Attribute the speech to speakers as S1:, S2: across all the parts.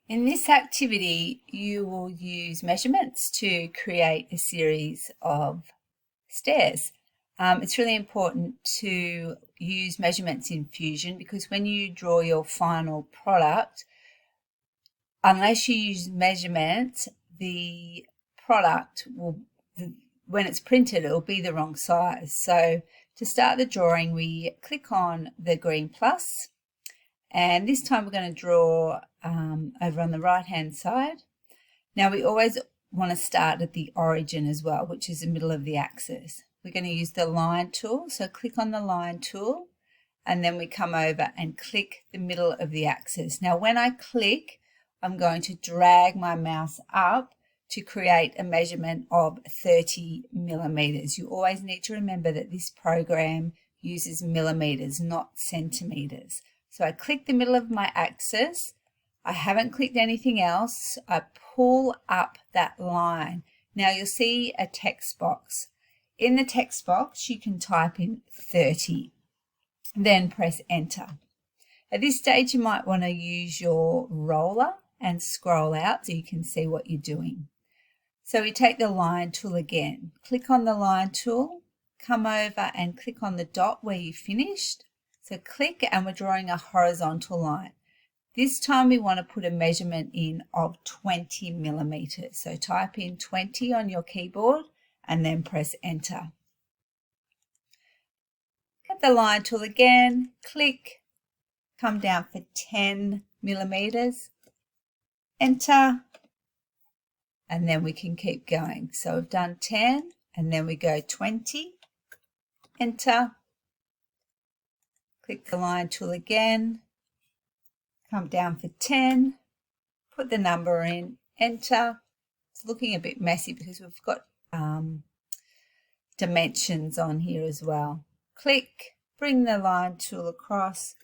S1: In this activity, you will use measurements to create a series of stairs. It's really important to use measurements in Fusion because when you draw your final product, unless you use measurements, the product will, when it's printed, it will be the wrong size. So to start the drawing, we click on the green plus. And this time we're going to draw over on the right hand side. Now we always want to start at the origin as well, which is the middle of the axis. We're going to use the line tool, so click on the line tool and then we come over and click the middle of the axis. Now when I click, I'm going to drag my mouse up to create a measurement of 30 millimeters. You always need to remember that this program uses millimeters, not centimeters. So I click the middle of my axis. I haven't clicked anything else. I pull up that line. Now you'll see a text box. In the text box, you can type in 30, then press enter. At this stage, you might want to use your roller and scroll out so you can see what you're doing. So we take the line tool again. Click on the line tool, come over and click on the dot where you finished. So click and we're drawing a horizontal line. This time we want to put a measurement in of 20 millimeters. So type in 20 on your keyboard and then press enter. Get the line tool again, click, come down for 10 millimeters, enter, and then we can keep going. So we've done 10 and then we go 20, enter. Click the line tool again, come down for 10, put the number in, enter. It's looking a bit messy because we've got dimensions on here as well. Click, bring the line tool across,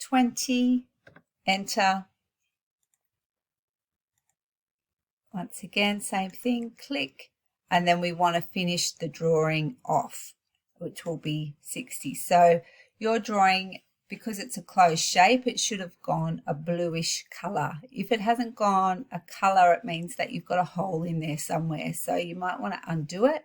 S1: 20, enter. Once again, same thing, click, and then we want to finish the drawing off, which will be 60. So your drawing, because it's a closed shape, it should have gone a bluish colour. If it hasn't gone a colour, it means that you've got a hole in there somewhere. So you might want to undo it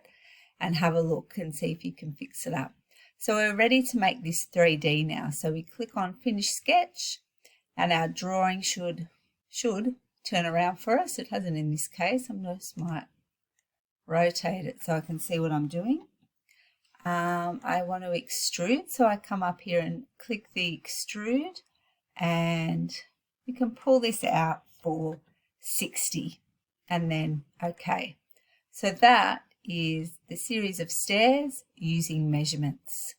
S1: and have a look and see if you can fix it up. So we're ready to make this 3D now. So we click on Finish Sketch and our drawing should turn around for us. It hasn't in this case. I just might rotate it so I can see what I'm doing. I want to extrude, so I come up here and click the extrude and we can pull this out for 60 and then OK. So that is the series of stairs using measurements.